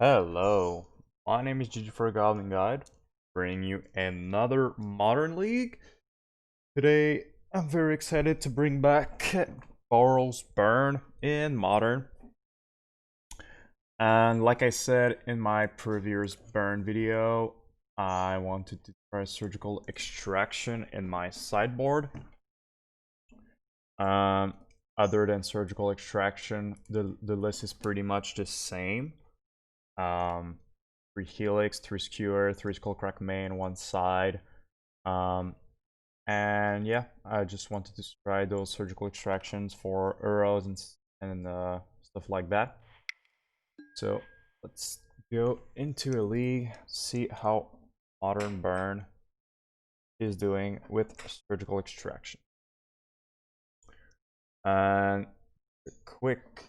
Hello, my name is ggforgoblinguide, bringing you another Modern League. Today, I'm very excited to bring back Boros Burn in Modern. And like I said in my previous Burn video, I wanted to try Surgical Extraction in my sideboard. Other than Surgical Extraction, the list is pretty much the same. 3 Helix, 3 Skewer, 3 Skullcrack main, 1 side. And yeah, I just wanted to try those surgical extractions for arrows and stuff like that. So let's go into a league, see how Modern Burn is doing with surgical extraction. And a quick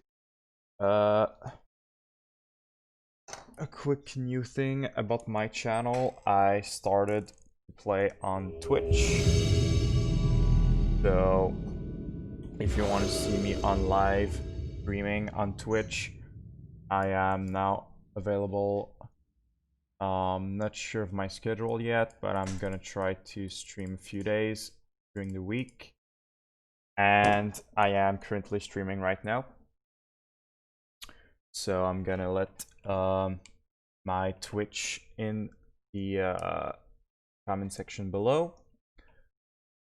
new thing about my channel. I started to play on Twitch. So if you want to see me on live streaming on Twitch, I am now available. Not sure of my schedule yet, but I'm gonna try to stream a few days during the week. And I am currently streaming right now. So I'm gonna let my Twitch in the comment section below.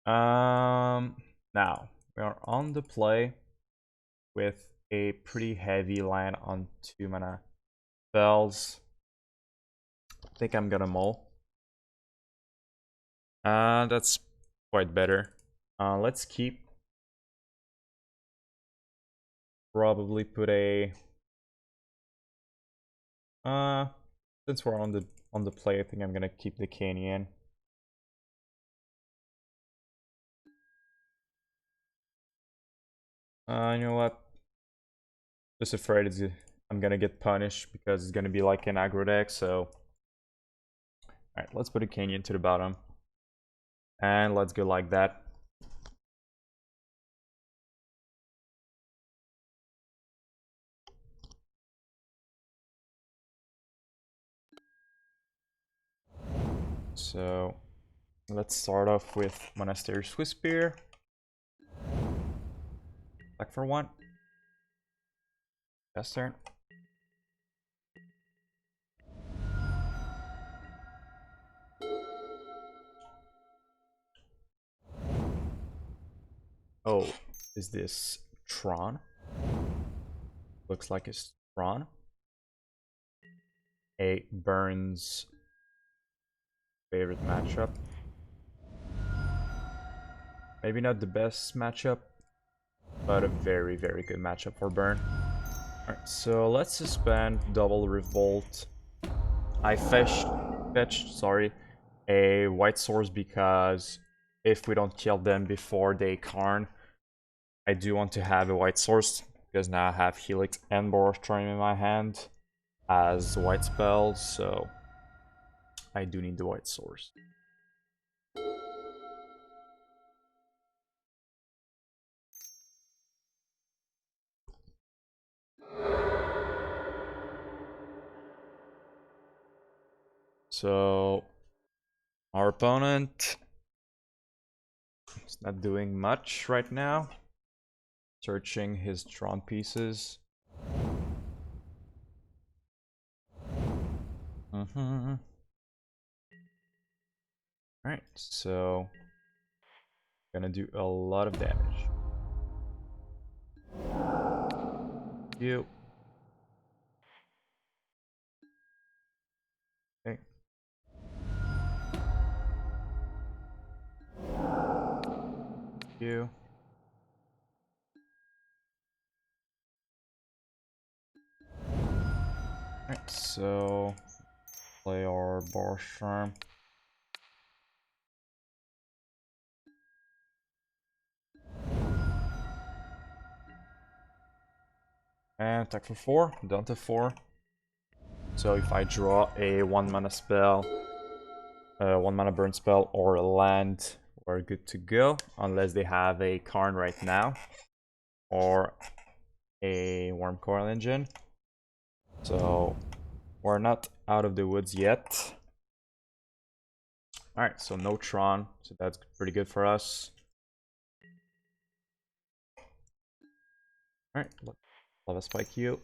Now we are on the play with a pretty heavy land on 2 mana spells. I think I'm gonna mull. That's quite better. Let's keep. Probably put a since we're on the play, I think I'm gonna keep the canyon. You know what? Just afraid I'm gonna get punished because it's gonna be like an aggro deck. So, alright, let's put a canyon to the bottom, and let's go like that. So let's start off with Monastery Swiftspear. Back for 1. Best turn. Oh, is this Tron? Looks like it's Tron. A Burns favorite matchup. Maybe not the best matchup, but a very, very good matchup for Burn. Alright, so let's suspend double Revolt. I fetched a white source because if we don't kill them before they Karn, I do want to have a white source because now I have Helix and Boros Charm in my hand as white spells, so I do need the white source. So our opponent is not doing much right now. Searching his drawn pieces. Alright, so gonna do a lot of damage. You. Okay. You. Alright, so play our Boros Charm. And attack for 4, down to 4. So if I draw a 1 mana spell, 1 mana burn spell, or a land, we're good to go. Unless they have a Karn right now, or a Worm Coil Engine. So we're not out of the woods yet. Alright, so no Tron, so that's pretty good for us. Alright, Lava Spike you.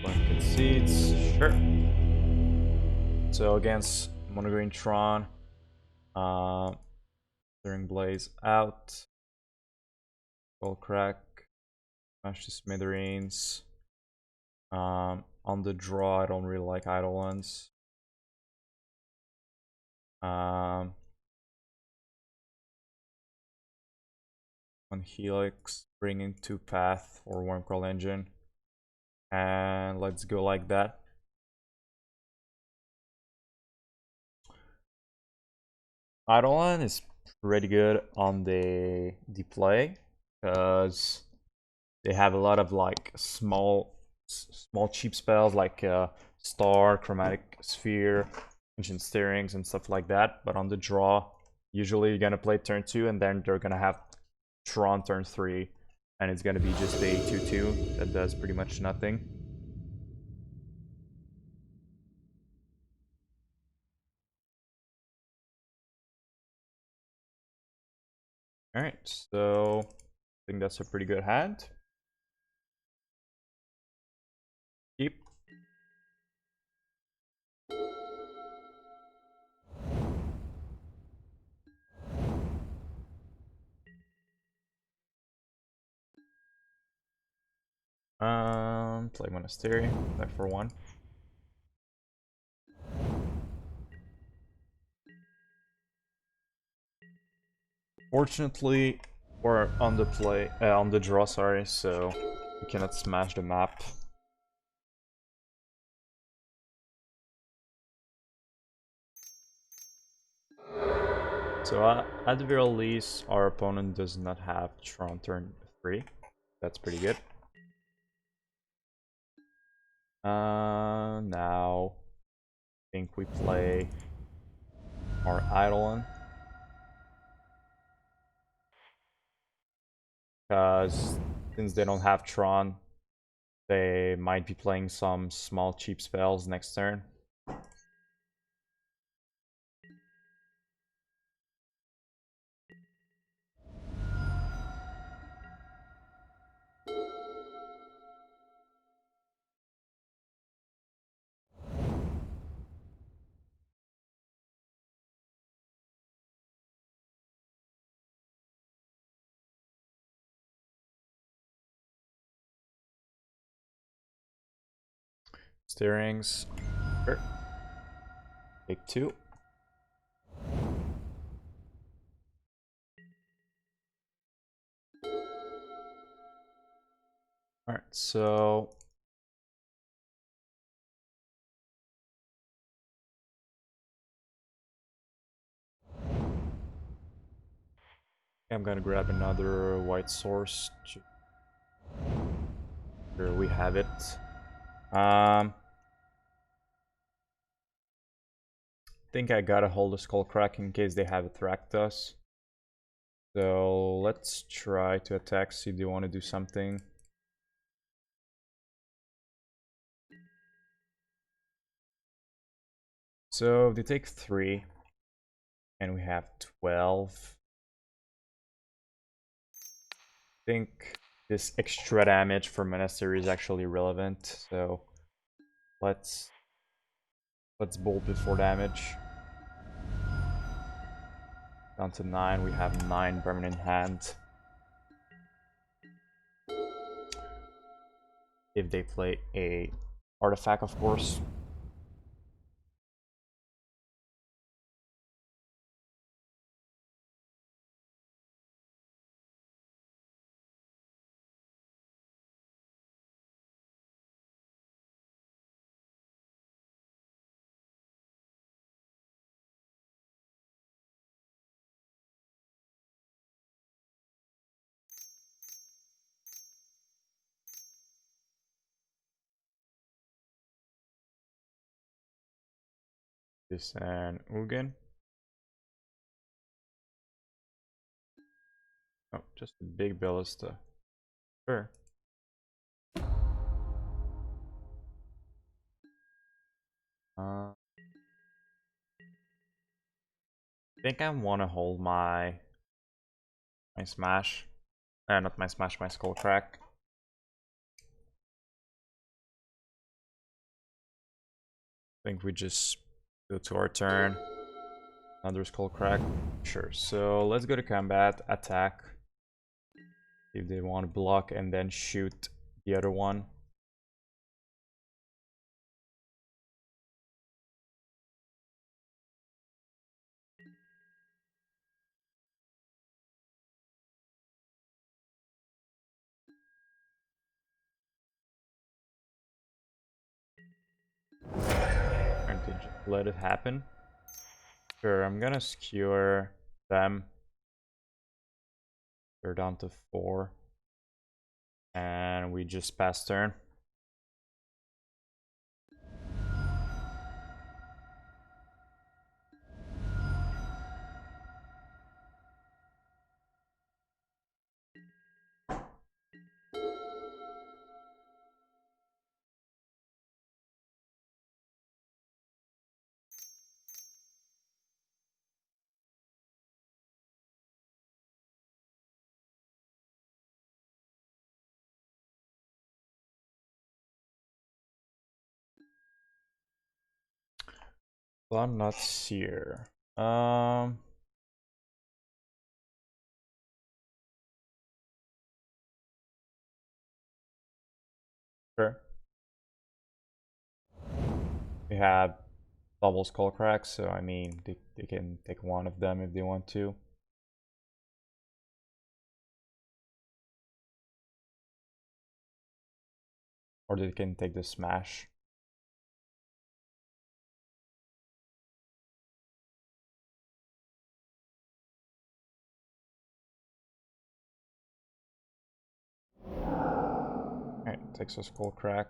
Blanket Seeds, sure. So against Monogreen Tron, Searing Blaze out. Skullcrack, smash the Smithereens. On the draw, I don't really like Eidolons. On Helix, bringing 2 path or Wormcrawl Engine. And let's go like that. Eidolon is pretty good on the play because they have a lot of like small cheap spells like Star, Chromatic Sphere, Ancient Stirrings and stuff like that. But on the draw, usually you're gonna play turn 2 and then they're gonna have Tron turn 3 and it's gonna be just a 2/2 that does pretty much nothing. Alright, so I think that's a pretty good hand. Keep. Play Monastery, back for 1. Fortunately, we're on the draw, sorry, so we cannot smash the map. So at the very least, our opponent does not have Tron turn 3. That's pretty good. Now I think we play our Eidolon. Because since they don't have Tron, they might be playing some small cheap spells next turn. Stirrings. Sure. Take 2. Alright, so I'm gonna grab another white source. Here we have it. I think I gotta hold the Skullcrack in case they have attacked us. So let's try to attack, see if they want to do something. So they take 3, and we have 12. I think this extra damage for Monastery is actually relevant, so let's bolt before damage. Down to 9, we have 9 permanent hand. If they play a artifact, of course. This and Ugin. Oh, just a big ballista. Sure. I think I want to hold my smash. Not my smash, my Skullcrack. I think we just go to our turn. Another Skullcrack. Sure. So let's go to combat, attack. If they want to block and then shoot the other one. And to just let it happen. Sure, I'm gonna skewer them. They're down to 4. And we just pass turn. Well, I'm not seer. Sure. We have double Skullcrack, so I mean, they can take one of them if they want to. Or they can take the smash. Alright, takes a Skullcrack.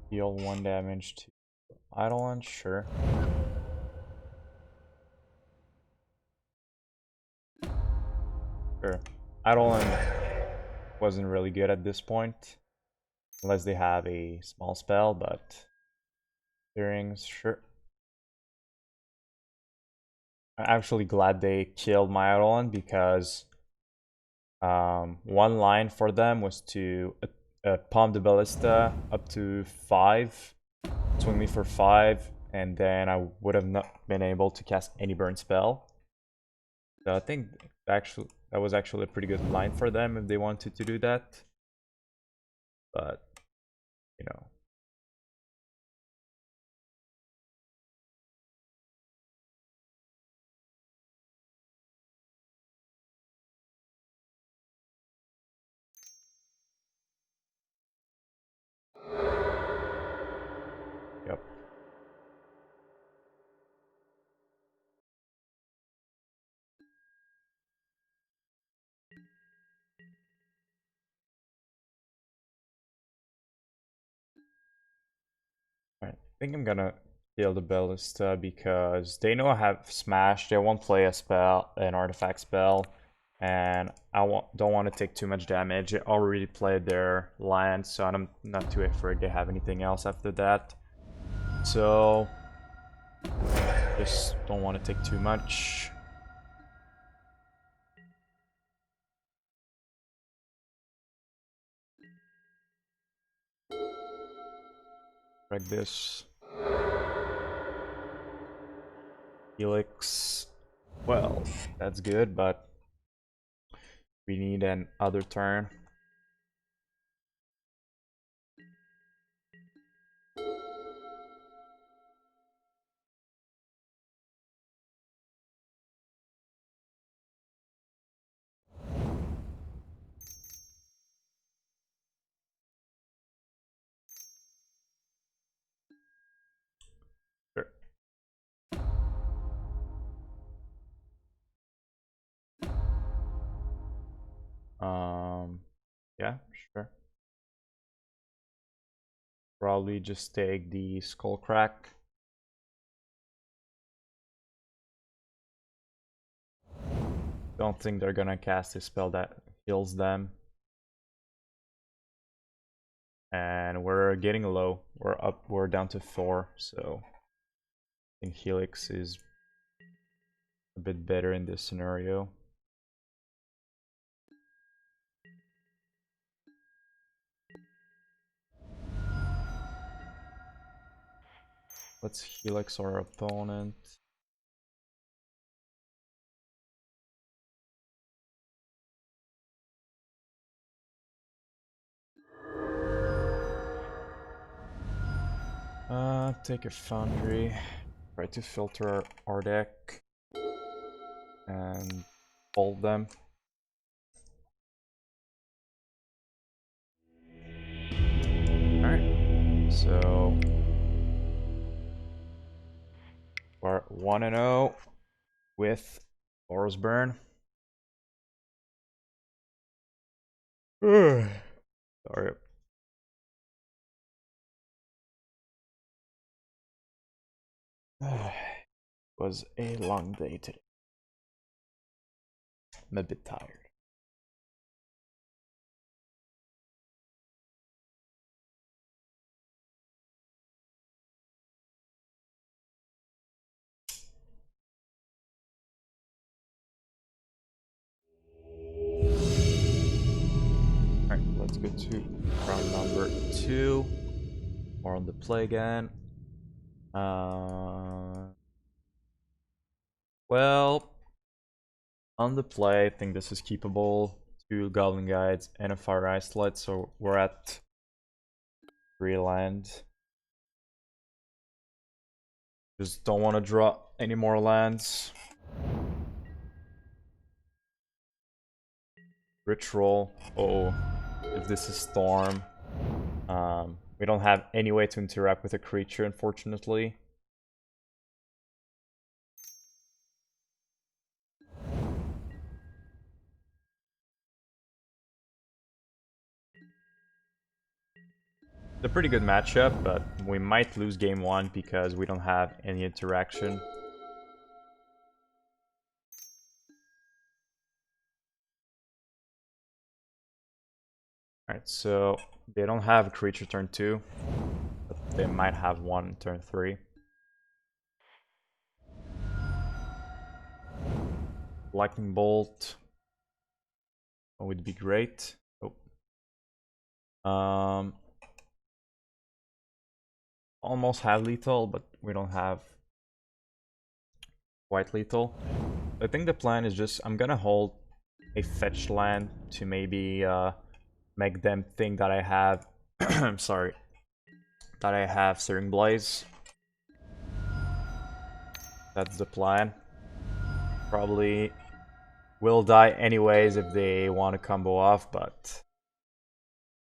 Deal 1 damage to Eidolon, sure. Sure. Eidolon wasn't really good at this point. Unless they have a small spell, but earrings, sure. I'm actually glad they killed my Eidolon because one line for them was to pump the ballista up to 5, swing me for 5, and then I would have not been able to cast any burn spell. So I think actually that was actually a pretty good line for them if they wanted to do that. But you know. Yep. Alright, I think I'm gonna kill the ballista because they know I have smash. They won't play a spell, an artifact spell, and I don't want to take too much damage. They already played their land, so I'm not too afraid they have anything else after that. So just don't want to take too much. Like this. Helix. Well, that's good, but we need an other turn. Sure. Yeah, sure. Probably just take the Skullcrack. Don't think they're gonna cast a spell that heals them. And we're getting low. We're down to 4, so I think Helix is a bit better in this scenario. Let's Helix our opponent. Take a Foundry. Try to filter our deck. And fold them. Alright. So we're 1-0 with Boros Burn. Sorry. It was a long day today. I'm a bit tired. Alright, let's go to round number 2. We're on the play again. Well, on the play, I think this is keepable. 2 Goblin Guides and a Fiery Islet, so we're at 3 land. Just don't want to draw any more lands. Rich roll. Oh, if this is Storm. We don't have any way to interact with a creature, unfortunately. It's a pretty good matchup, but we might lose game 1 because we don't have any interaction. Alright, so they don't have a creature turn 2, but they might have one turn 3. Lightning Bolt would be great. Oh. Almost have lethal, but we don't have quite lethal. I think the plan is just I'm gonna hold a fetch land to maybe make them think that I have sorry, that I have Searing Blaze. That's the plan. Probably will die anyways if they want to combo off, but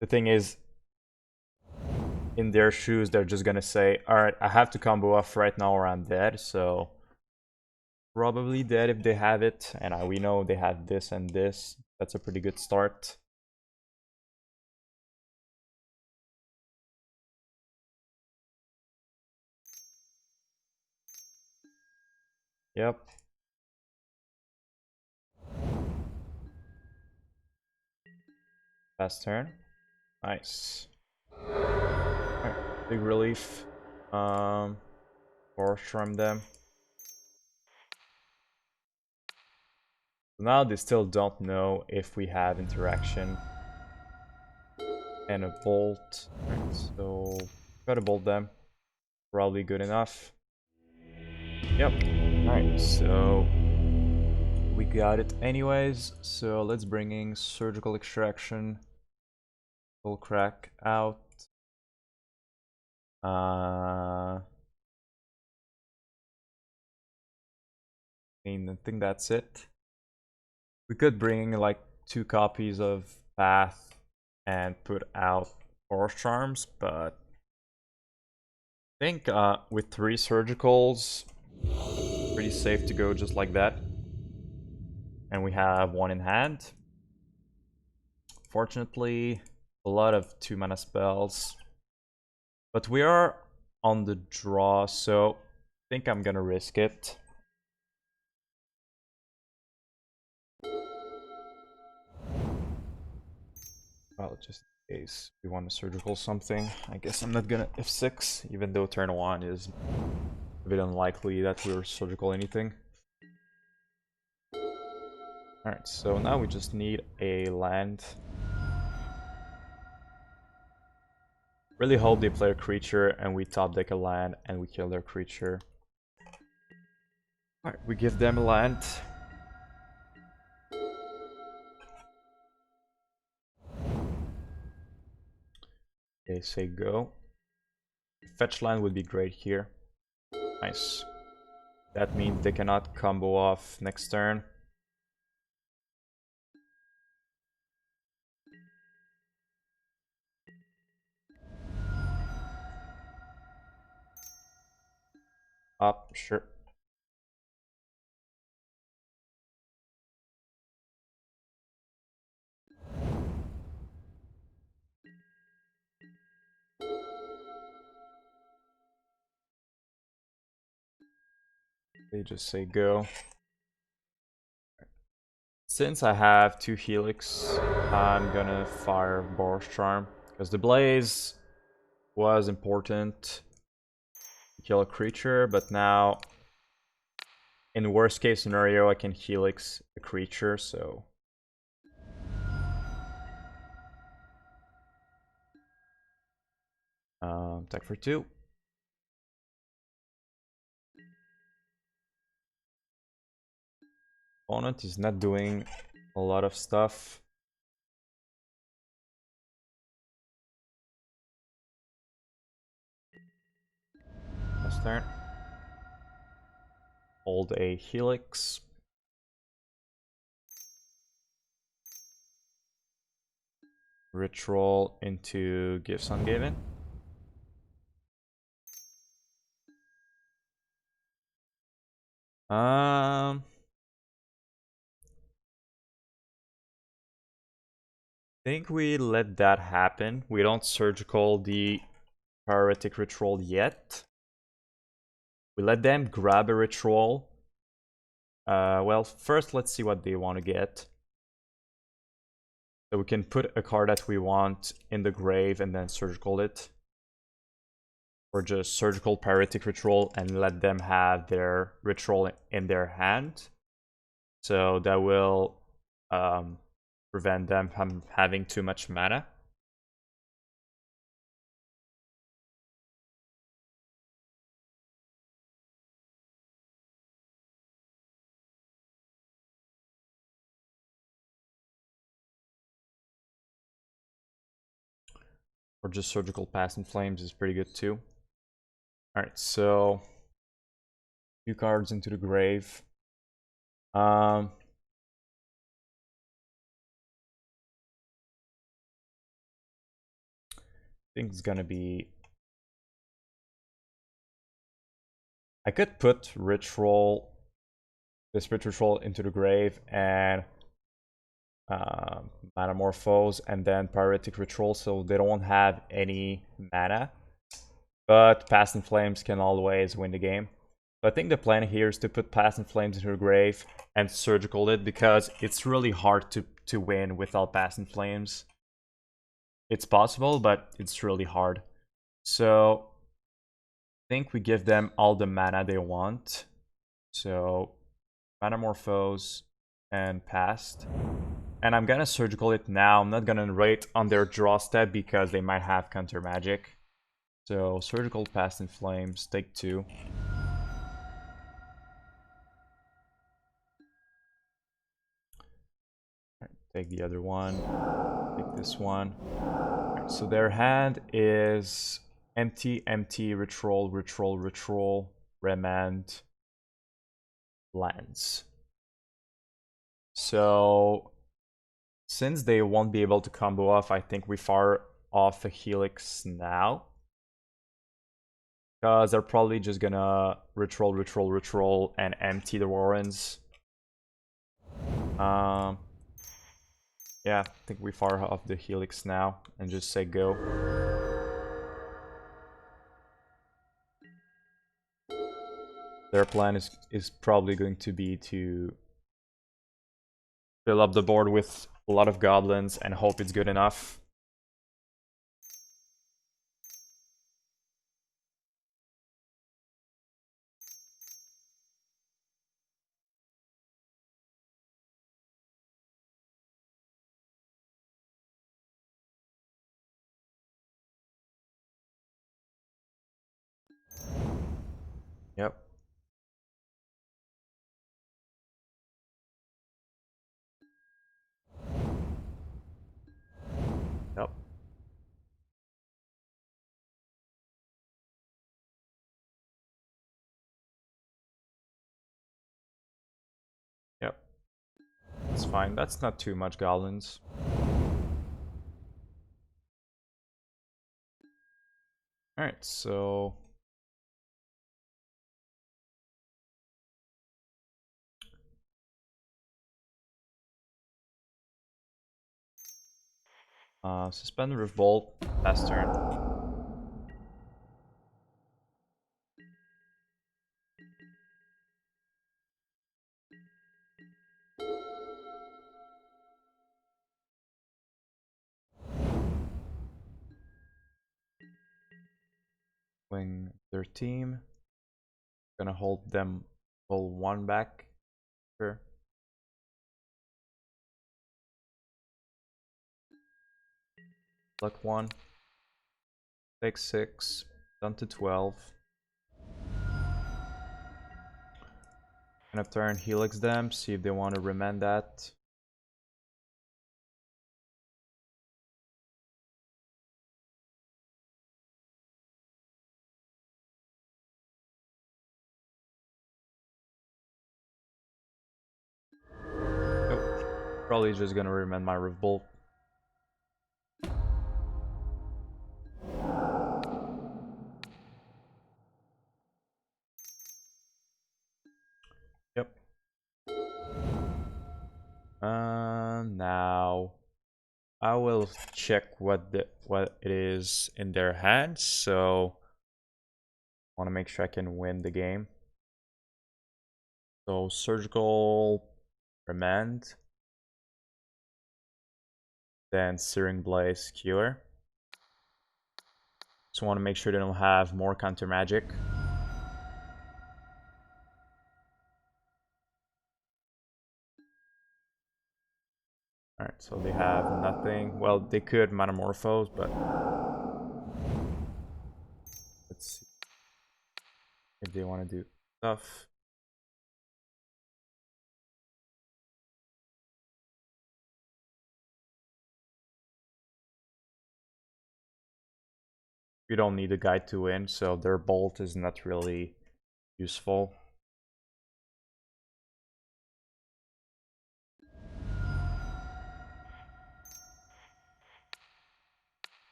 the thing is, in their shoes, they're just gonna say, alright, I have to combo off right now or I'm dead, so probably dead if they have it, and we know they have this and this. That's a pretty good start. Yep. Fast turn. Nice. Right, big relief. Boros Charm them. Now they still don't know if we have interaction. And a bolt. Right, so gotta bolt them. Probably good enough. Yep. Alright, so we got it anyways. So let's bring in Surgical Extraction. Skullcrack out. I think that's it. We could bring like 2 copies of Path and put out Boros Charms, but I think with 3 Surgicals, pretty safe to go just like that. And we have 1 in hand. Fortunately, a lot of 2-mana spells. But we are on the draw, so I think I'm gonna risk it. Well, just in case we want to surgical something. I guess I'm not gonna F6, even though turn 1 is a bit unlikely that we're surgical anything. Alright, so now we just need a land. Really hope they play a creature and we top deck a land and we kill their creature. Alright, we give them a land. Okay, say go. Fetch land would be great here. Nice. That means they cannot combo off next turn. Up, sure. They just say go. Since I have 2 Helix, I'm gonna fire Boros Charm, because the Blaze was important to kill a creature, but now in the worst case scenario I can Helix a creature, so attack for 2. Opponent is not doing a lot of stuff. Last turn. Hold a Helix. Ritual into Gifts Ungiven. Think we let that happen. We don't surgical the Paralytic Ritual yet. We let them grab a Ritual. Well, first let's see what they want to get. So we can put a card that we want in the grave and then surgical it. Or just surgical Paralytic Ritual and let them have their Ritual in their hand. So that will prevent them from having too much mana. Or just surgical Past in Flames is pretty good too. Alright, so 2 cards into the grave. I think it's gonna be... I could put Ritual, this Ritual into the grave and Metamorphose and then Paralytic Ritual, so they don't have any mana. But Past in Flames can always win the game. So I think the plan here is to put Past in Flames into the grave and surgical it, because it's really hard to win without Past in Flames. It's possible, but it's really hard. So I think we give them all the mana they want. So Metamorphose and Past. And I'm gonna surgical it now. I'm not gonna wait on their draw step because they might have counter magic. So surgical Past in Flames, take 2. Right, take the other one. Take this one. Right, so their hand is empty, empty, ritual, ritual, ritual, remand, lands. So since they won't be able to combo off, I think we fire off a Helix now. Because they're probably just gonna ritual, ritual, ritual, and empty the Warrens. Yeah, I think we fire off the Helix now and just say go. Their plan is probably going to be to fill up the board with a lot of goblins and hope it's good enough. Yep. Yep. Yep. That's fine. That's not too much goblins. Alright, so suspend Revolt, last turn. Swing their team. Gonna hold them pull 1 back. Sure. Luck 1. Take 6. Down to 12. Gonna turn Helix them, see if they want to remand that. Nope. Probably just gonna remand my Revolt. Yep. Now I will check what it is in their hands. So I want to make sure I can win the game. So surgical remand, then Searing Blaze Skewer. Just want to make sure they don't have more counter magic. Alright, so they have nothing. Well, they could Metamorphose, but let's see if they want to do stuff. We don't need a guide to win, so their bolt is not really useful.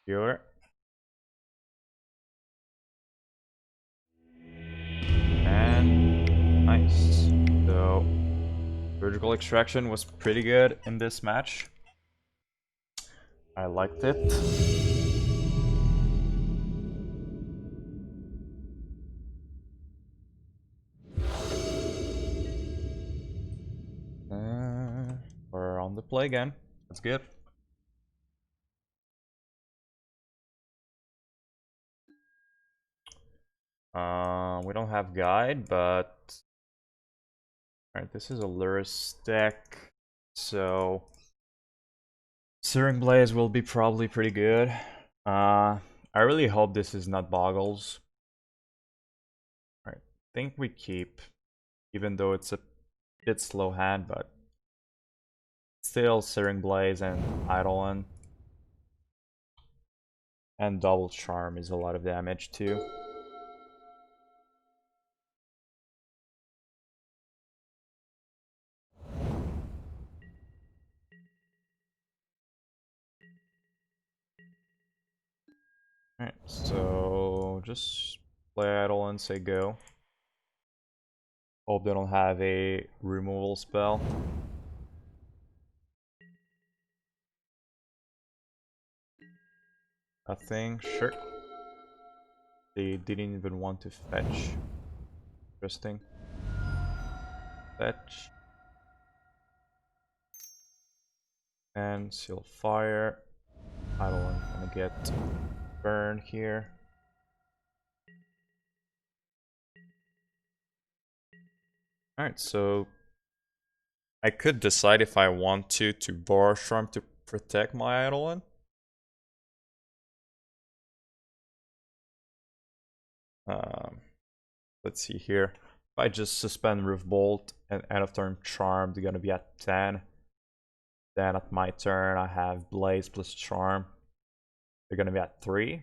Sure. And nice. So surgical extraction was pretty good in this match. I liked it. We're on the play again. That's good. We don't have guide, but alright, this is a Lurus deck, so Searing Blaze will be probably pretty good. I really hope this is not Boggles. Alright, think we keep, even though it's a bit slow hand, but still Searing Blaze and Eidolon. And Double Charm is a lot of damage too. Alright, so just play Eidolon, say go. Hope they don't have a removal spell. Nothing, sure. They didn't even want to fetch. Interesting. Fetch. And Seal Fire. Eidolon gonna get burned here. Alright, so I could decide if I want to Boros Charm to protect my Eidolon. Let's see here. If I just suspend Roof Bolt and end of turn Charm, they're gonna be at 10. Then at my turn, I have Blaze plus Charm. They're gonna be at 3. I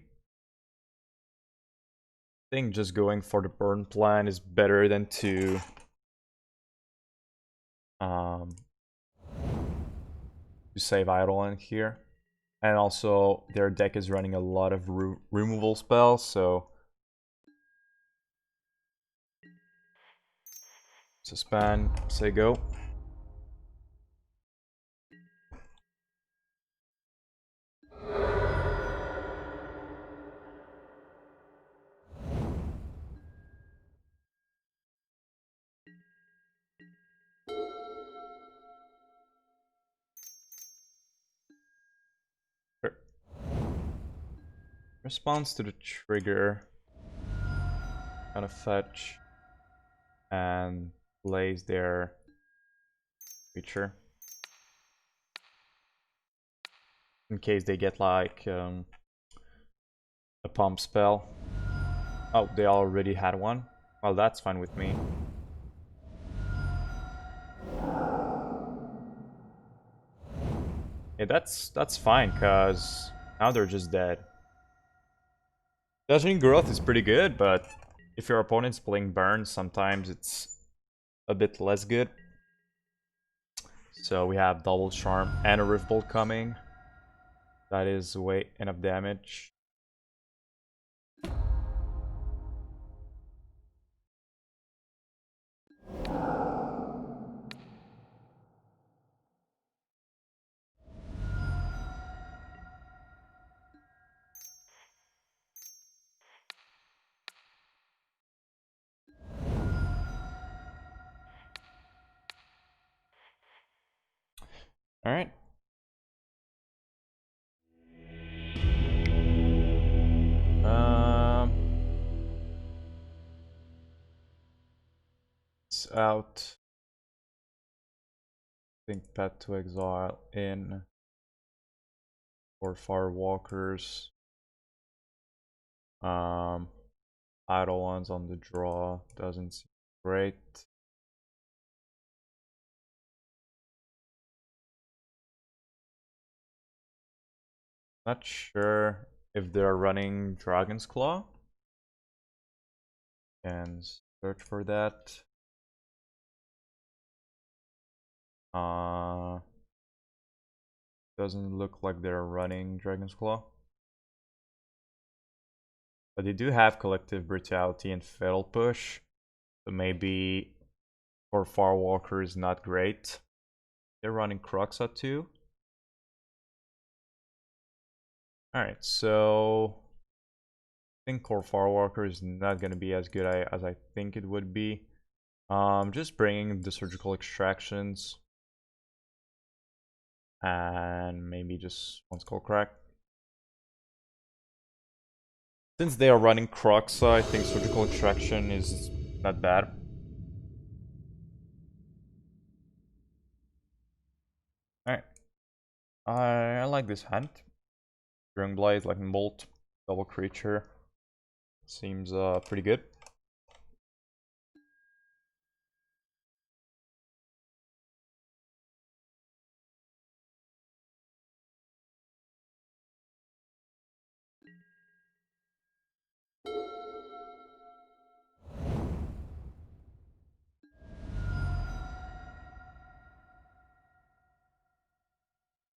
think just going for the burn plan is better than to save Eidolon here. And also, their deck is running a lot of removal spells, so suspend, say go. Response to the trigger, gonna fetch and blaze their creature in case they get like a pump spell. Oh, they already had one. Well, that's fine with me. Yeah, that's fine, cause now they're just dead. Dodging growth is pretty good, but if your opponent's playing burn, sometimes it's a bit less good. So we have double charm and a rift bolt coming. That is way enough damage. All right. It's out. I think Path to Exile in. Kor Firewalkers. Eidolons on the draw doesn't seem great. Not sure if they're running Dragon's Claw. Can search for that. Doesn't look like they're running Dragon's Claw. But they do have Collective Brutality and Fatal Push. So maybe Kor Firewalker is not great. They're running Kroxa too. Alright, so I think Kor Firewalker is not going to be as good as I think it would be. Just bringing the Surgical Extractions. And maybe just one Skullcrack. Since they are running Kroxa, I think Surgical Extraction is not bad. Alright. I like this hand. Searing Blaze, Lightning Bolt, double creature. Seems pretty good.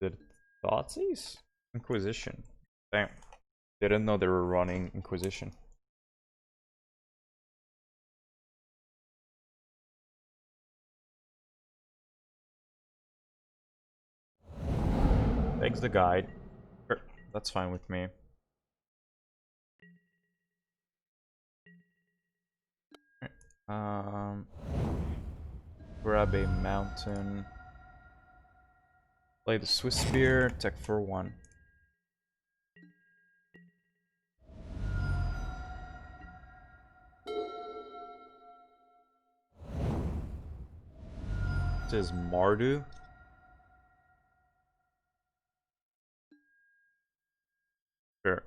Did Thoughtseize? Inquisition. Damn. Didn't know they were running Inquisition. Takes the guide. Sure, that's fine with me. Grab a mountain. Play the Swiftspear, tech for 1. This is Mardu. Sure.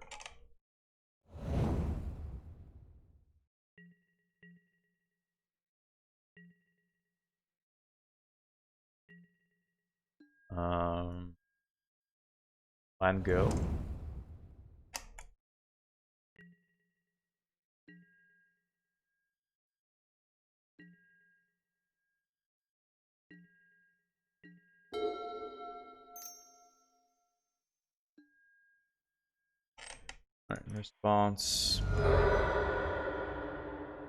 Land go. Alright, response.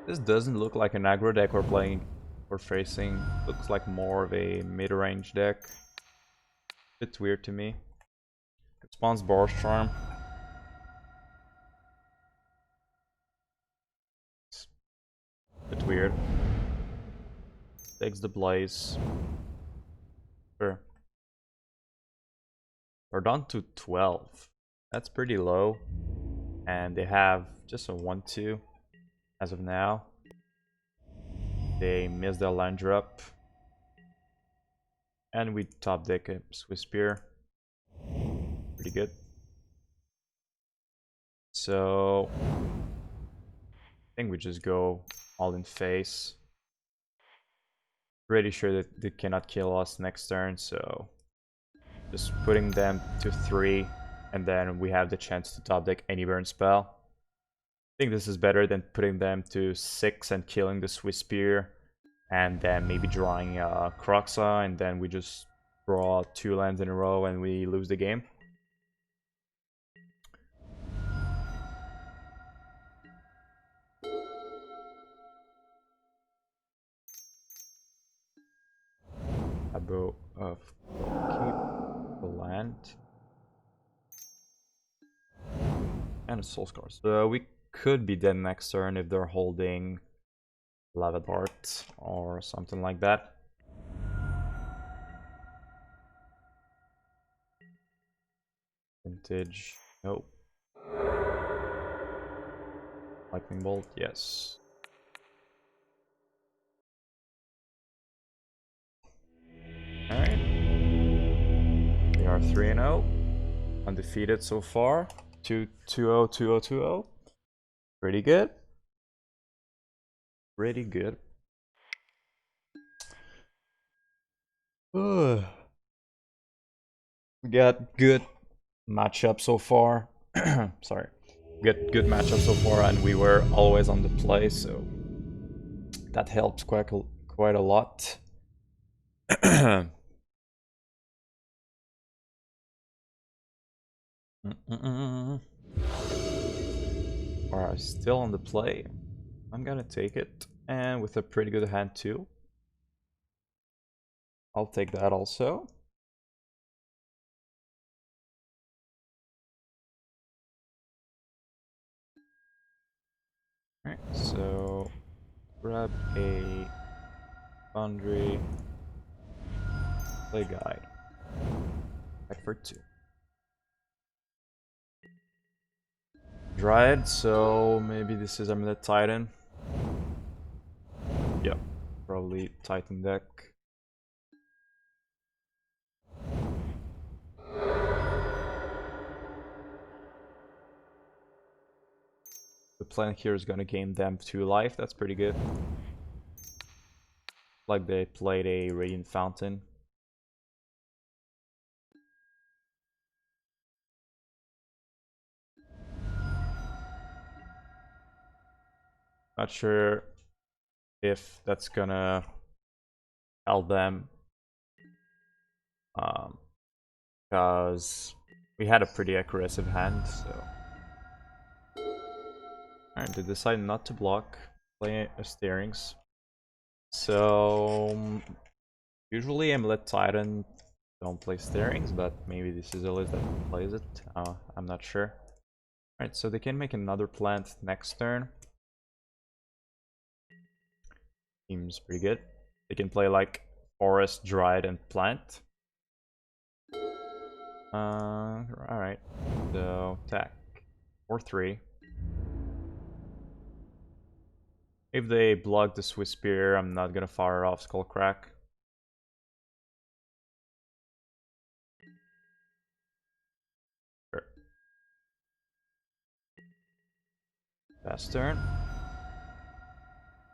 This doesn't look like an aggro deck we're playing or facing. Looks like more of a mid-range deck. Bit weird to me. Response Boros Charm. Bit weird. Takes the Blaze. Sure. We're down to 12. That's pretty low. And they have just a 1-2 as of now. They missed their land drop. And we top deck a Swiftspear. Pretty good. So I think we just go all in face. Pretty sure that they cannot kill us next turn, so just putting them to 3, and then we have the chance to top deck any burn spell. I think this is better than putting them to 6 and killing the Swiftspear, and then maybe drawing Croxa, and then we just draw 2 lands in a row and we lose the game. Abo of keep the land. And a Soul Scar. So we could be dead next turn if they're holding Lava Dart or something like that. Vintage, nope. Lightning Bolt, yes. Alright. We are 3-0. Undefeated so far. 2-0, 2-0, 2-0. Pretty good. Pretty good. We got good matchup so far. Sorry. Good matchup so far, and we were always on the play, so that helps quite a lot. Alright, still on the play. I'm gonna take it, and with a pretty good hand too. I'll take that also. Alright, so grab a Foundry, play guide. Back for 2. Dryad, so maybe this is Amulet Titan. Yep, probably Titan deck. The plan here is gonna gain them 2 life, that's pretty good. Like they played a Radiant Fountain. Not sure if that's gonna help them. Because we had a pretty aggressive hand, so. Alright, they decided not to block, play a Steerings. So usually Amulet Titan don't play Steerings, but maybe this is a list that plays it. I'm not sure. Alright, so they can make another plant next turn. Seems pretty good. They can play like Forest, Dried, and Plant. Alright. So, attack. 4-3. If they block the Swiftspear, I'm not gonna fire off Skullcrack. Sure. Pass turn.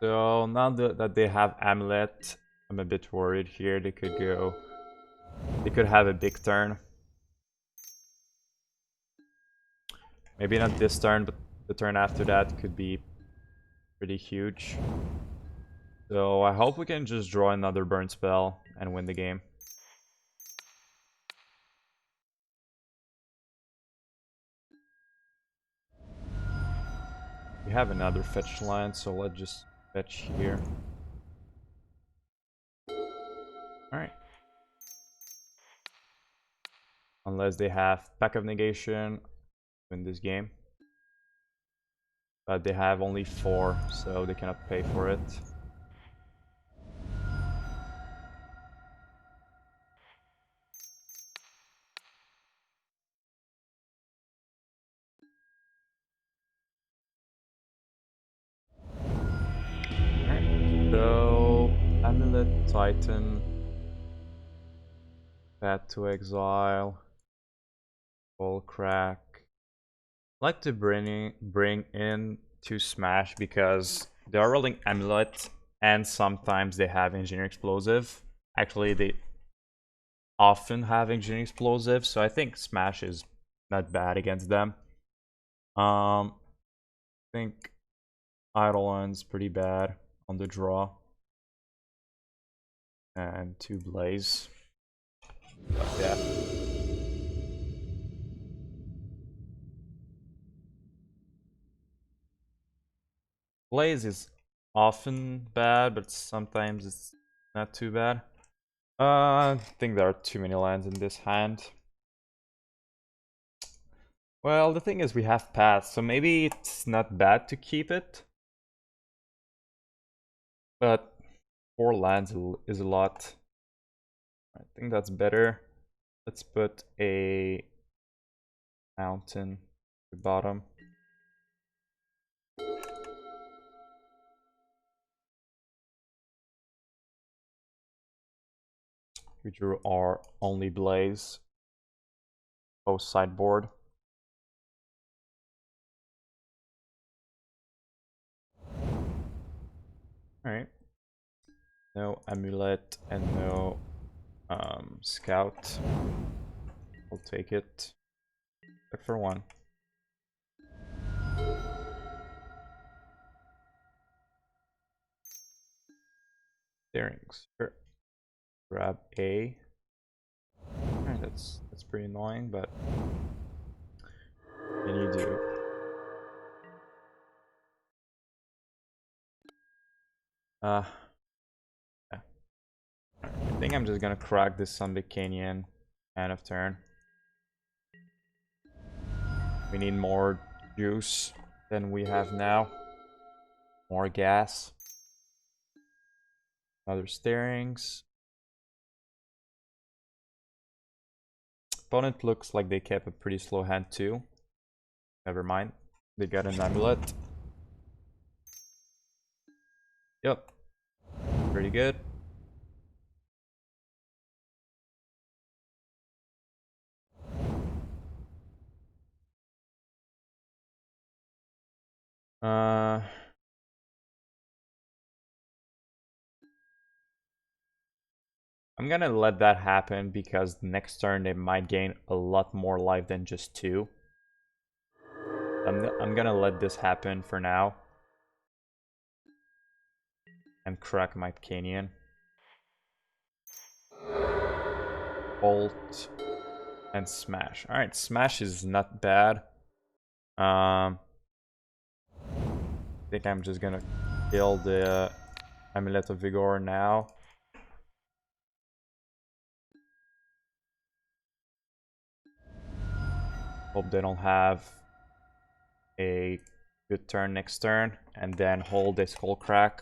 So now that they have Amulet, I'm a bit worried here. They could have a big turn. Maybe not this turn, but the turn after that could be pretty huge. So I hope we can just draw another burn spell and win the game. We have another fetch land, so let's just fetch here. Alright. Unless they have Pack of Negation, win this game. But they have only 4, so they cannot pay for it. Alright, so Amulet, Titan, Path to Exile, Skullcrack. I like to bring in to Smash because they are rolling Amulet and sometimes they have Engineer Explosive. Actually, they often have Engineer Explosive, so I think Smash is not bad against them. I think Eidolon's pretty bad on the draw. And 2 Blaze. But yeah. Blaze is often bad, but sometimes it's not too bad. I think there are too many lands in this hand. Well, the thing is we have paths, so maybe it's not bad to keep it. But 4 lands is a lot. I think that's better. Let's put a mountain at the bottom. We drew our only Blaze. Post sideboard. Alright. No Amulet and no Scout. I'll take it. Check for 1. Searings. Sure. Grab A. Alright, that's pretty annoying, but what can you do? Yeah. I think I'm just gonna crack this Sunbaked Canyon end of turn. We need more juice than we have now. More gas. Other Stirrings. Opponent looks like they kept a pretty slow hand too. Never mind. They got an Amulet. Yep. Pretty good. I'm gonna let that happen because next turn they might gain a lot more life than just 2. I'm gonna let this happen for now. And crack my Canyon. Bolt. And Smash. Alright, Smash is not bad. I think I'm just gonna kill the Amulet of Vigor now. Hope they don't have a good turn next turn. And then hold a Skullcrack.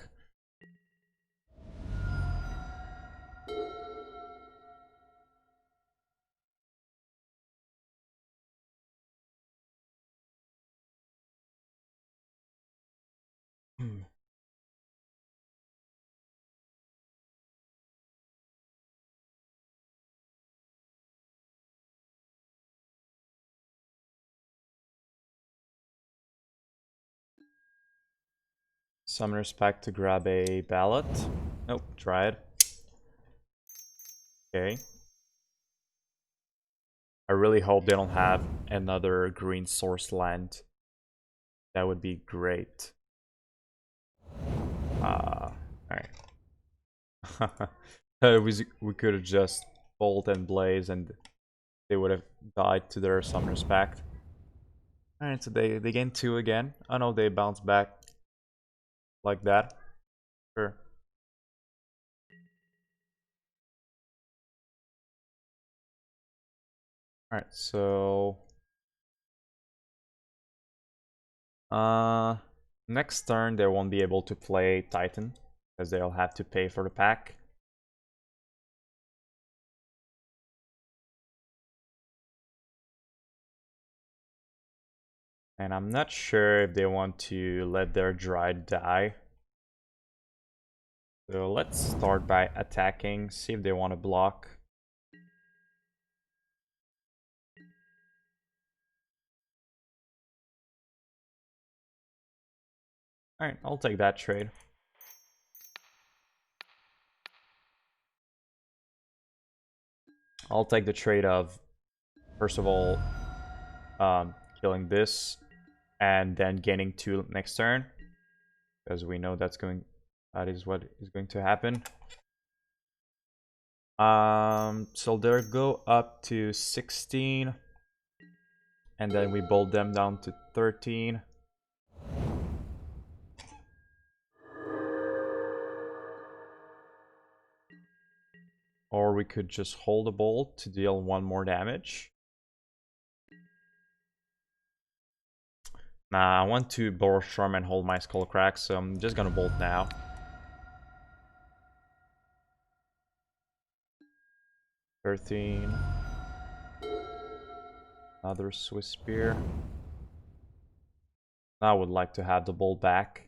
Summoner's Pact to grab a ballot. Nope, Dryad. Okay. I really hope they don't have another green source land. That would be great. Alright. we could have just Bolt and Blaze and they would have died to their Summoner's Pact. Alright, so they gain 2 again. I know they bounce back like that. Sure. Alright, so next turn they won't be able to play Titan because they'll have to pay for the pack. And I'm not sure if they want to let their Dryad die. So let's start by attacking, see if they want to block. Alright, I'll take that trade. I'll take the trade of, first of all, killing this and then gaining 2 next turn. Because we know that is what is going to happen. So they'll go up to 16. And then we bolt them down to 13. Or we could just hold a bolt to deal 1 more damage. Nah, I want to Boros Charm and hold my Skullcrack, so I'm just gonna bolt now. $13. Another Swiftspear. I would like to have the bolt back.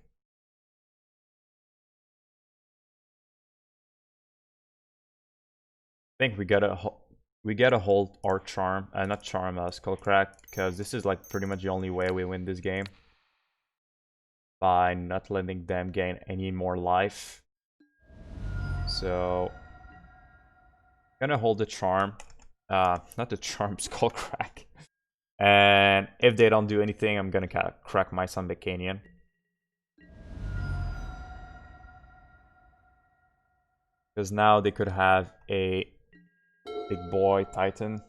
I think we gotta hold our charm, not charm, Skullcrack, because this is like pretty much the only way we win this game. By not letting them gain any more life. So, gonna hold the charm, not the charm, Skullcrack. And if they don't do anything, I'm gonna crack my Sunbaked Canyon. Because now they could have a big boy Titan.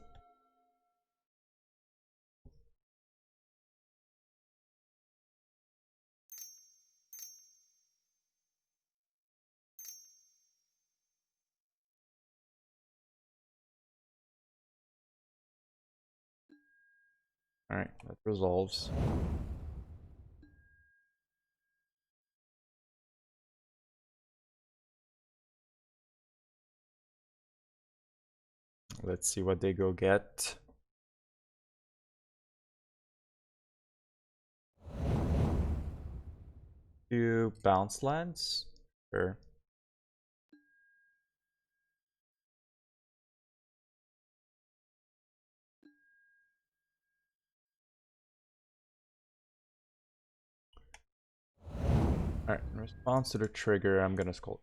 Alright, that resolves. Let's see what they go get. Two bounce lands? Sure. Alright, in response to the trigger, I'm gonna Skull.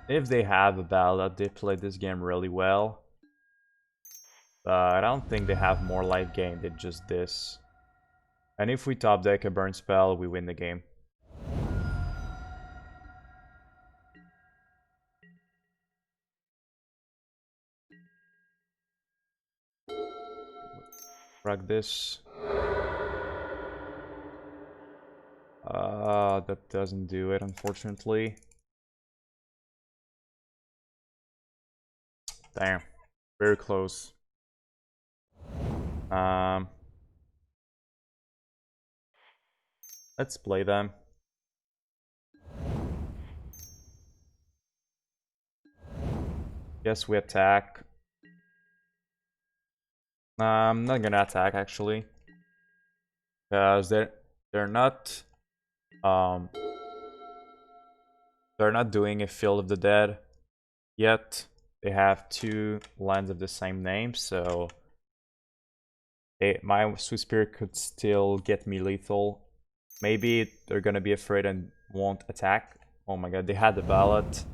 If they have a ballad, they played this game really well. But I don't think they have more life gain than just this. And if we top deck a burn spell, we win the game. Frag this. That doesn't do it, unfortunately. Damn. Very close. Let's play them. Guess we attack. I'm not gonna attack actually. Because they're not Um, they're not doing a Field of the Dead yet. They have 2 lands of the same name, so my Swiftspear could still get me lethal. Maybe they're gonna be afraid and won't attack. Oh my god, they had the ballot.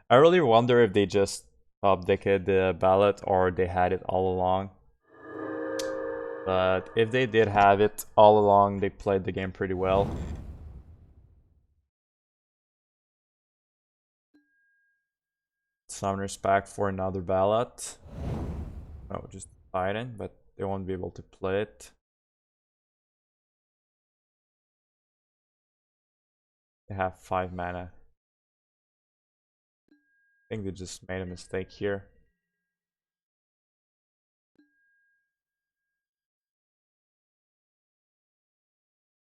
I really wonder if they just top decked the ballot or they had it all along. But if they did have it all along, they played the game pretty well. Summoner's Pack for another ballot. Oh, just fighting, but they won't be able to play it. They have 5 mana. I think they just made a mistake here.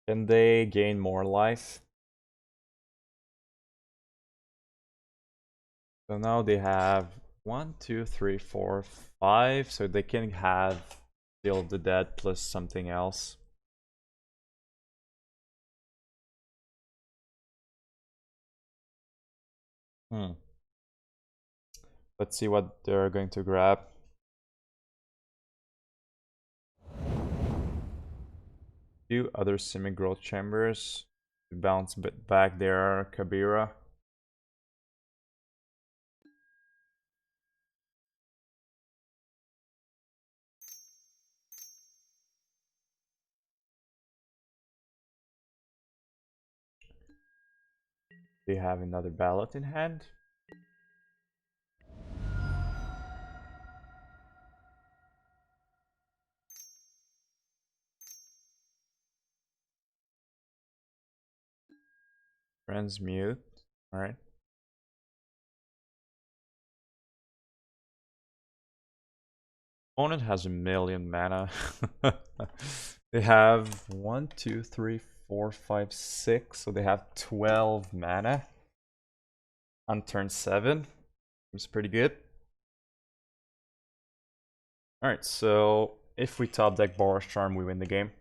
Can they gain more life? So now they have 1, 2, 3, 4, 5. So they can have Field of the Dead plus something else. Let's see what they're going to grab. Two other semi-growth chambers to bounce back their Kabira. They have another ballot in hand. Transmute. Alright. Opponent has 1,000,000 mana. They have 1, 2, 3, 4, 5, 6. So they have 12 mana on turn 7. Seems pretty good. Alright, so if we top deck Boros Charm, we win the game.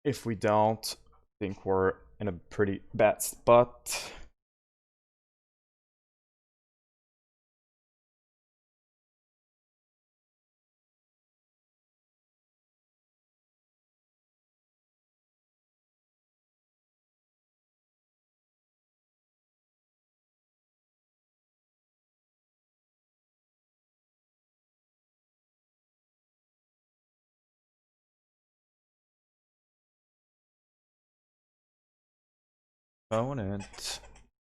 If we don't, I think we're in a pretty bad spot. Opponent.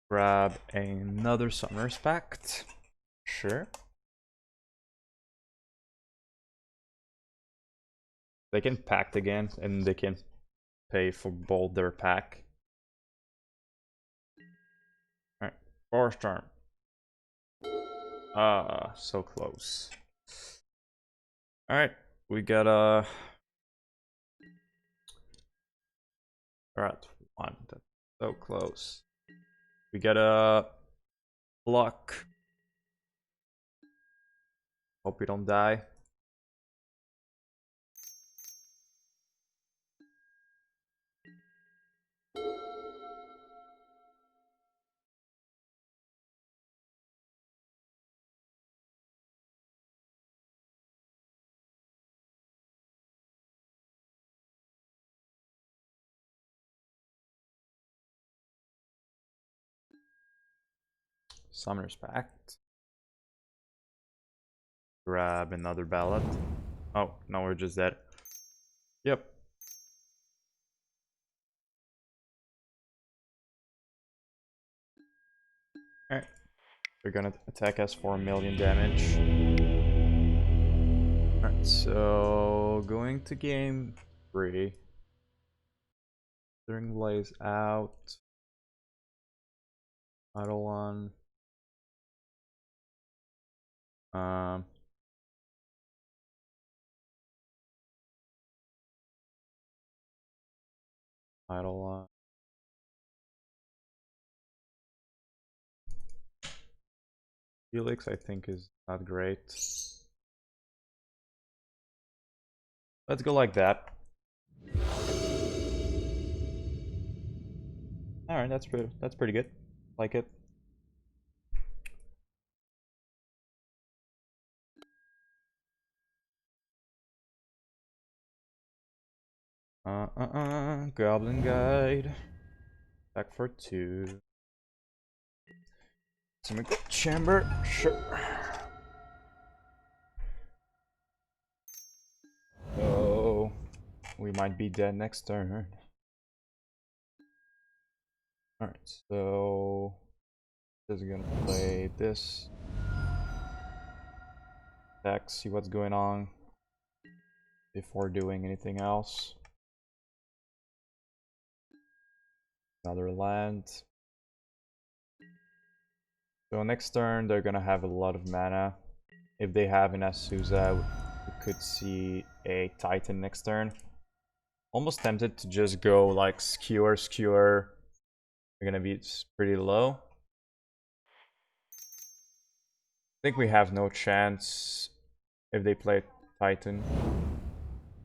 Grab another Summoner's Pact. Sure. They can pact again, and they can pay for both their pack. Alright, Boros Charm. Ah, so close. Alright, we got a... Alright, 1. That's so close. We got a block. Hope we don't die. Summoner's Pact. Grab another ballot. Oh, no, we're just dead. Yep. Alright. They're gonna attack us for 1,000,000 damage. Alright, so going to game 3. Searing Blaze out. Eidolon. Um, Eidolon. Helix, I think, is not great. Let's go like that. Alright, that's pretty good. Like it. Goblin Guide. Back for 2. Sunbaked Chamber, sure. Oh, we might be dead next turn. Alright, so just gonna play this. Check, see what's going on before doing anything else. Another land. So next turn they're gonna have a lot of mana. If they have an Azusa, we could see a Titan next turn. Almost tempted to just go like Skewer. They're gonna be pretty low. I think we have no chance if they play Titan,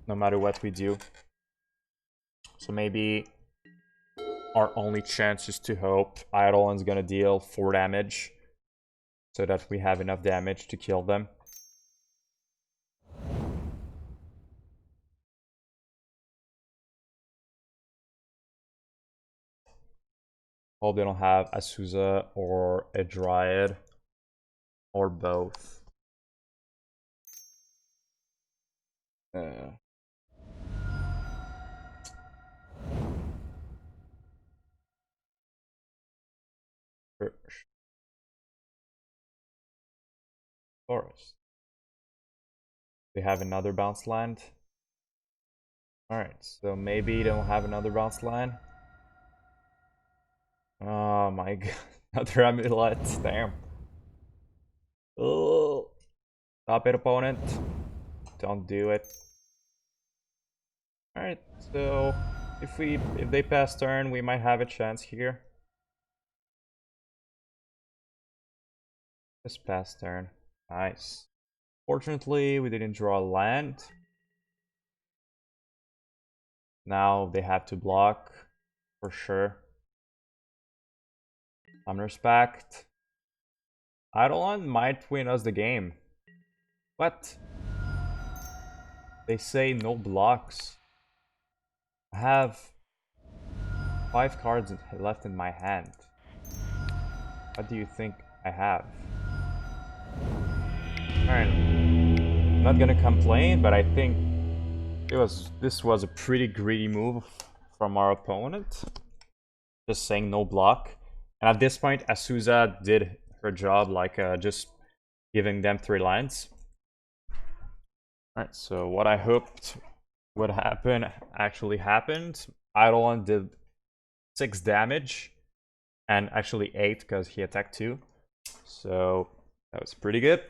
no matter what we do. So maybe our only chance is to hope Eidolon's gonna deal 4 damage, so that we have enough damage to kill them. Hope they don't have Azusa or a Dryad, or both. Forest. They have another bounce land. Alright, so maybe they don't have another bounce land. Oh my god, another amulet, damn. Oh, stop it, opponent. Don't do it. Alright, so if they pass turn, we might have a chance here. Just pass turn. Nice. Fortunately, we didn't draw land. Now they have to block for sure. Respect. Eidolon might win us the game. What? They say no blocks. I have 5 cards left in my hand. What do you think I have? Alright. I'm not gonna complain, but I think this was a pretty greedy move from our opponent. Just saying no block. And at this point, Azusa did her job, like just giving them 3 lines. Alright, so what I hoped would happen actually happened. Eidolon did 6 damage, and actually 8 because he attacked 2. So that was pretty good.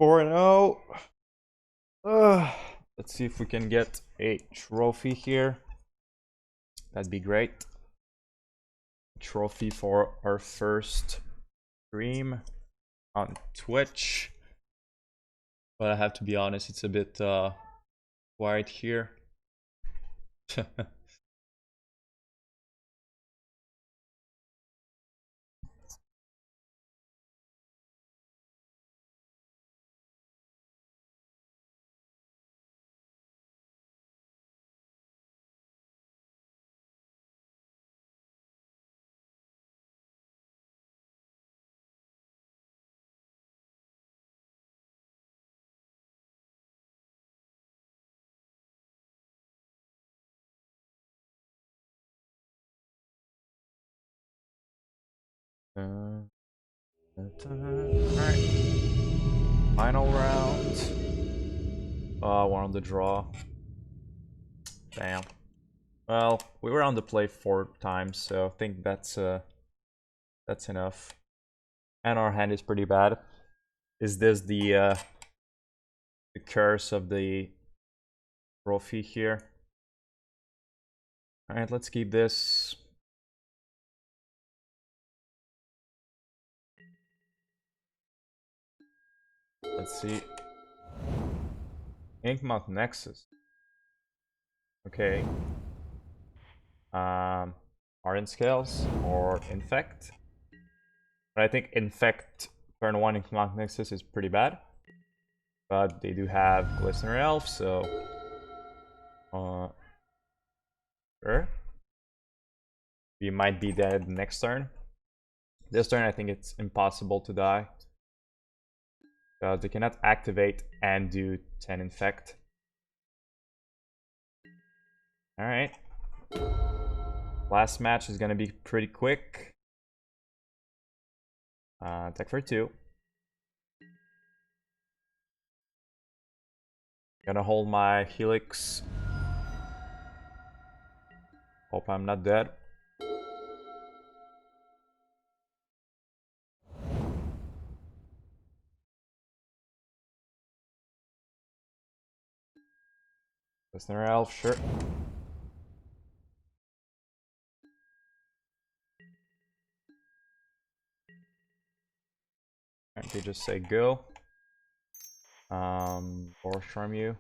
4-0. Let's see if we can get a trophy here. That'd be great. Trophy for our first stream on Twitch. But I have to be honest, it's a bit quiet here. Alright. Final round. Oh, we're on the draw. Damn. Well, we were on the play 4 times, so I think that's enough. And our hand is pretty bad. Is this the curse of the trophy here? Alright, let's keep this. Let's see. Inkmount Nexus. Okay. Ardent Scales or Infect. But I think Infect turn 1 Inkmount Nexus is pretty bad. But they do have Glistener Elf, so sure. We might be dead next turn. This turn I think it's impossible to die. They cannot activate and do 10 Infect. Alright. Last match is gonna be pretty quick. Attack for 2. Gonna hold my Helix. Hope I'm not dead. Listener Elf, sure. Alright, they just say go. Boros Charm you.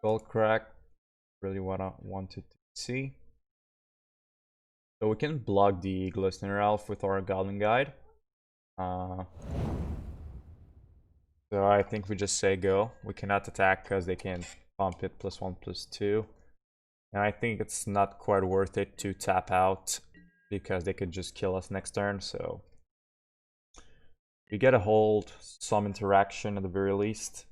Skullcrack. Really what I wanted to see. So we can block the Glistener Elf with our Goblin Guide. So I think we just say go. We cannot attack because they can pump it +1/+2. And I think it's not quite worth it to tap out because they could just kill us next turn, so we get a hold, some interaction at the very least.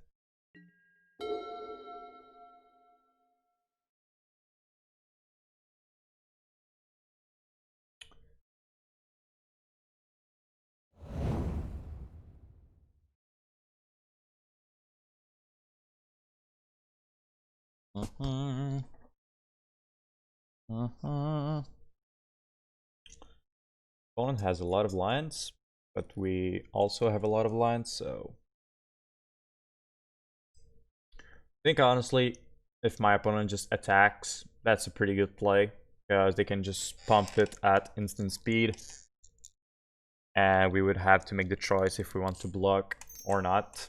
Opponent has a lot of lines, but we also have a lot of lines, so I think honestly, if my opponent just attacks, that's a pretty good play, because they can just pump it at instant speed, and we would have to make the choice if we want to block or not.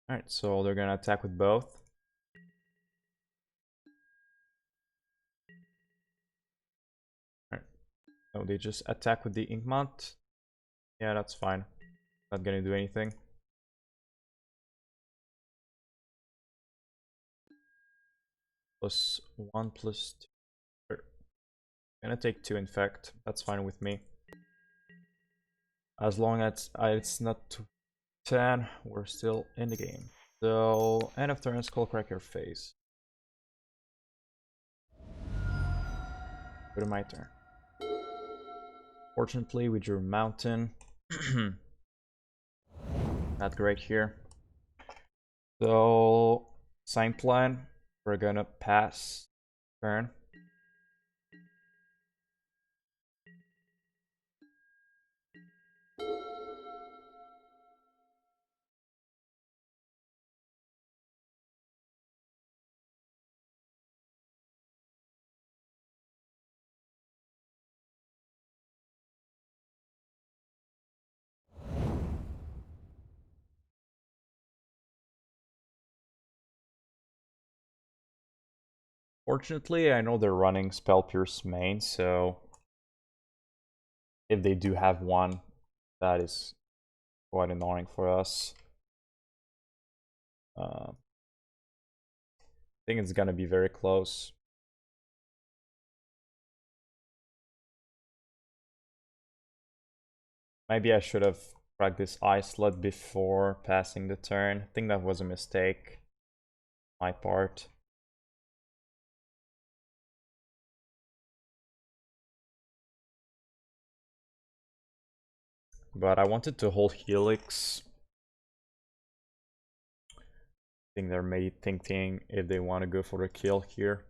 Alright, so they're gonna attack with both. Alright, so they just attack with the Inkmount. Yeah, that's fine. Not gonna do anything. +1/+2. Sure. Gonna take 2 Infect. That's fine with me. As long as it's not 10, we're still in the game. So, end of turn, Skullcrack your face. Go to my turn. Fortunately, we drew Mountain. Not great here. So, sign plan. We're gonna pass turn. Fortunately, I know they're running Spell Pierce main, so if they do have one, that is quite annoying for us. I think it's gonna be very close. Maybe I should have cracked this Islet before passing the turn. I think that was a mistake on my part. But I wanted to hold Helix. I think they're maybe thinking if they want to go for a kill here.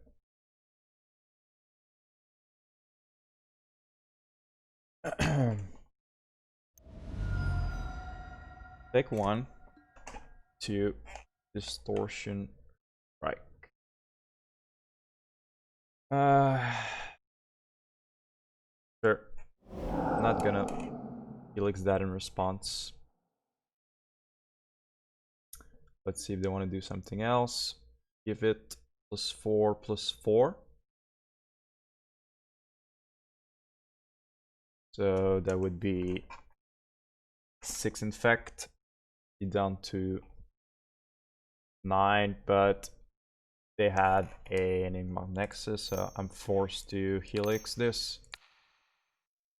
Take 1, 2, Distortion, Strike. Sure. Not gonna Helix that in response. Let's see if they want to do something else. Give it +4/+4. So that would be 6 infect. Be down to 9, but they had an Enigma Nexus, so I'm forced to Helix this.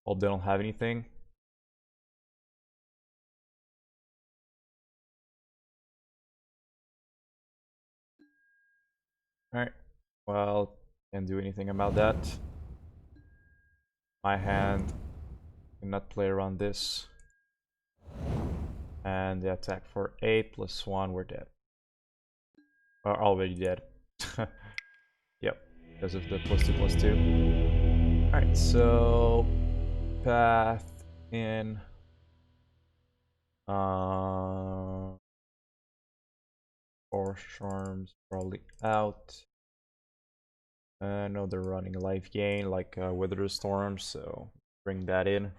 Well, they don't have anything. Alright, well, can't do anything about that. My hand cannot play around this. And the attack for 8 +1, we're dead. We're already dead. Yep, because of the +2/+2. Alright, so path in. Boros Charm's probably out. I know they're running a life gain like Wither Storm, so bring that in.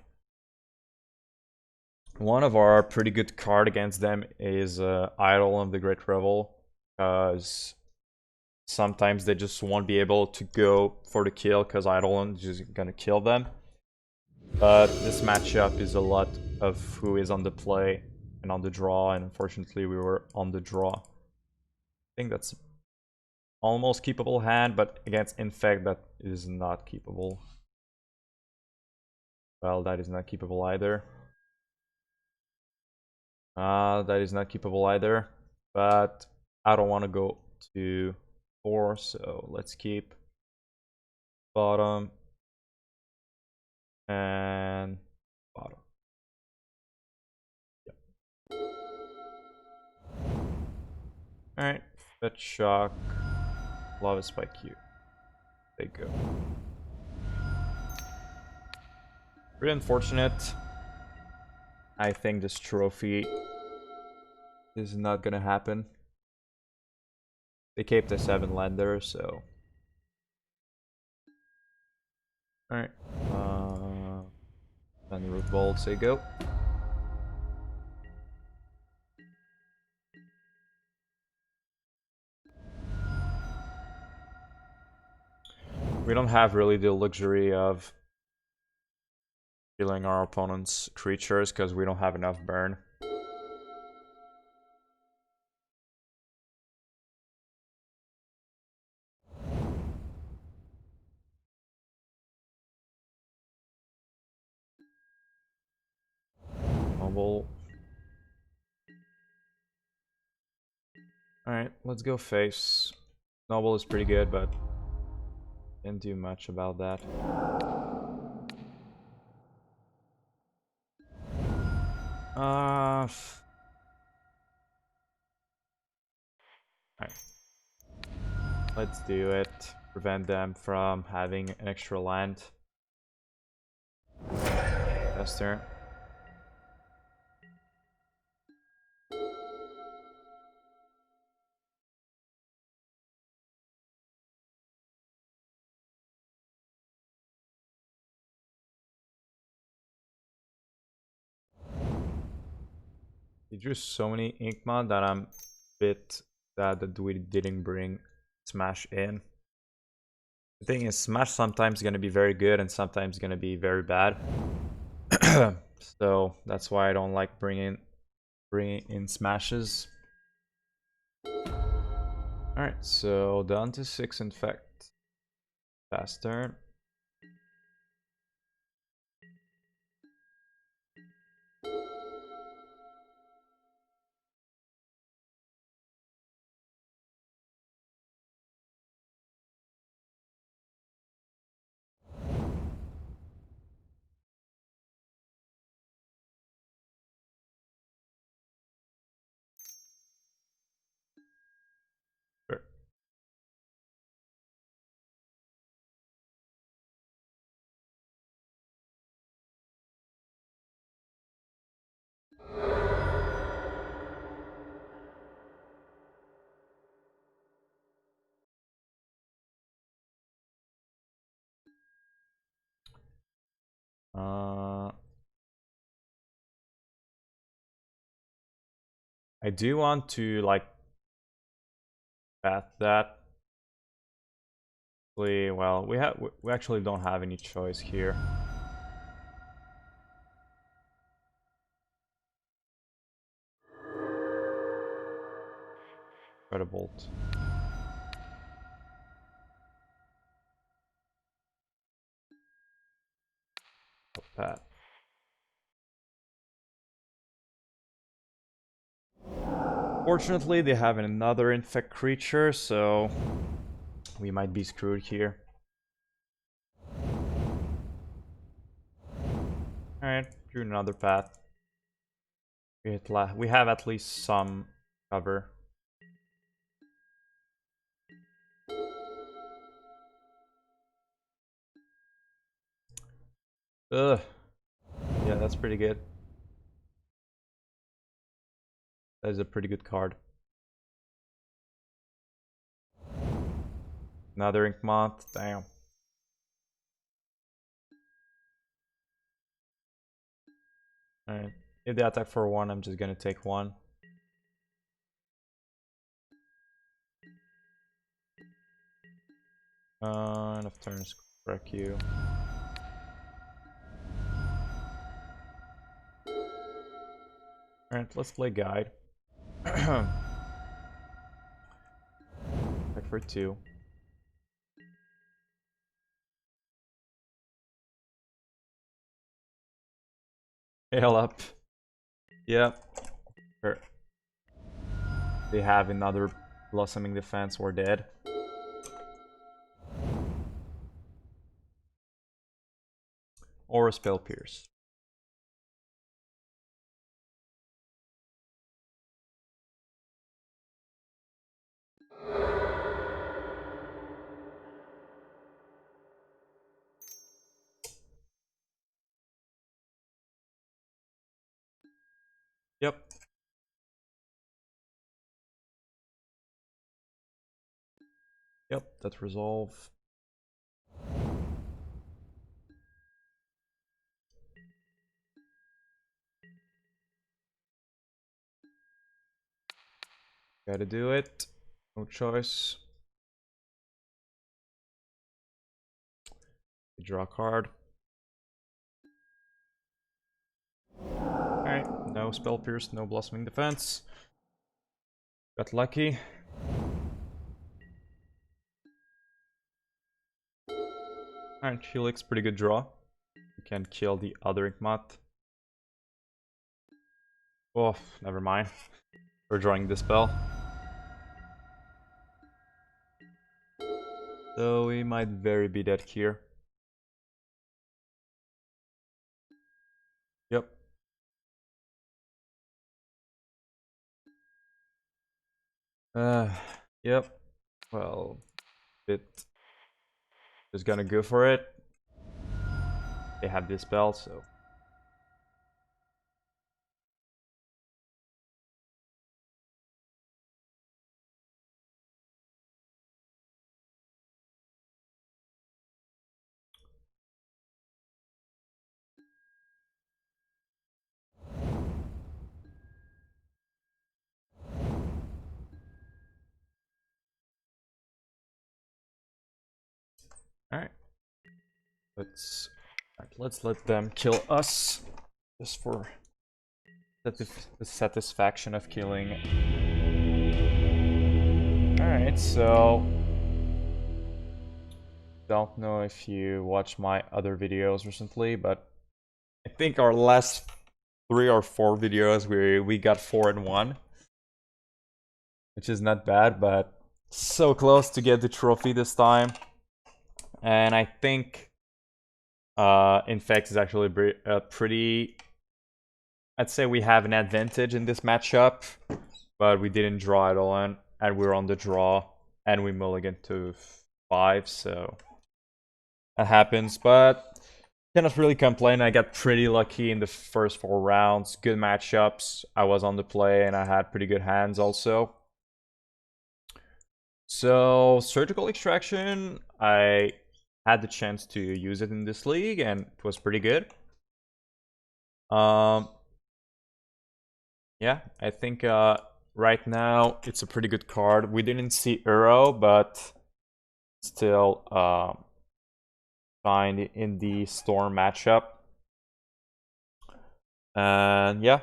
One of our pretty good card against them is Eidolon of the Great Revel, because sometimes they just won't be able to go for the kill because Eidolon is just gonna kill them. But this matchup is a lot of who is on the play and on the draw, and unfortunately we were on the draw. I think that's almost keepable hand, but against Infect that is not keepable. Well, that is not keepable either. That is not keepable either, but I don't want to go to 4, so let's keep bottom and bottom. Yep. Alright, Fetch Shock, Lava Spike here. There you go. Pretty unfortunate. I think this trophy is not gonna happen. They kept the 7 lander, so. Alright. And Root Bolt, say go. We don't have really the luxury of killing our opponent's creatures because we don't have enough burn. Noble. Alright, let's go face. Noble is pretty good, but didn't do much about that. Alright. Let's do it. Prevent them from having an extra land. Best turn. He drew so many Inkmon that I'm a bit sad that we didn't bring Smash in. The thing is, Smash sometimes gonna be very good and sometimes gonna be very bad. So that's why I don't like bringing in Smashes. Alright, so down to 6 infect. Fast turn. Sure. I do want to like path that. Well, we actually don't have any choice here. Bolt. Pat. Fortunately, they have another infect creature, so we might be screwed here. Alright, do another path. We have at least some cover. Ugh. Yeah, that's pretty good. That is a pretty good card. Another Ink Moth, damn. Alright, if they attack for 1, I'm just gonna take 1. Enough turns, wreck you. Alright, let's play Guide. Back for 2. Hail up. Yep. Sure. They have another Blossoming Defense, we're dead. Or a Spell Pierce. Yep. Yep, that's resolve. Gotta do it. No choice. Draw a card. Alright, no Spell Pierce, no Blossoming Defense. Got lucky. Alright, Helix, pretty good draw. You can kill the other Ink Moth. Oh, never mind. We're drawing the spell. So we might very be dead here. Yep. Yep. Well, it just gonna go for it. They have this spell, so. Alright. Let's let them kill us. Just for the satisfaction of killing. Alright, so don't know if you watched my other videos recently, but I think our last 3 or 4 videos we got 4 and 1. Which is not bad, but so close to get the trophy this time. And I think Infect is actually pretty... I'd say we have an advantage in this matchup, but we didn't draw Eidolon, and we're on the draw, and we mulligan to 5, so that happens. But cannot really complain. I got pretty lucky in the first 4 rounds. Good matchups. I was on the play, and I had pretty good hands also. So, Surgical Extraction, I had the chance to use it in this league, and it was pretty good. Yeah, I think right now it's a pretty good card. We didn't see Uro, but still fine in the Storm matchup. And yeah, I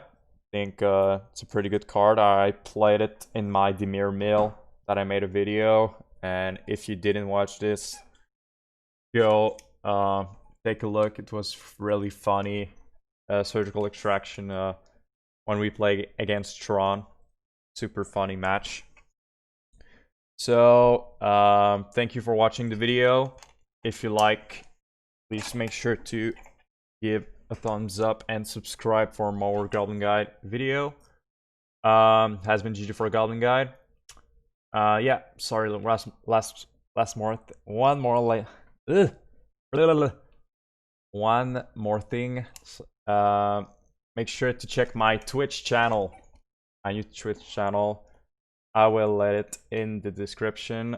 think it's a pretty good card. I played it in my Dimir mill that I made a video, and if you didn't watch this, go take a look. It was really funny. Surgical Extraction when we play against Tron. Super funny match. So thank you for watching the video. If you like, please make sure to give a thumbs up and subscribe for more Goblin Guide video. Has been ggforgoblinguide. Yeah, sorry, one more thing. Make sure to check my Twitch channel. My new Twitch channel. I will let it in the description.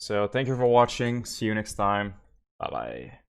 So thank you for watching. See you next time. Bye bye.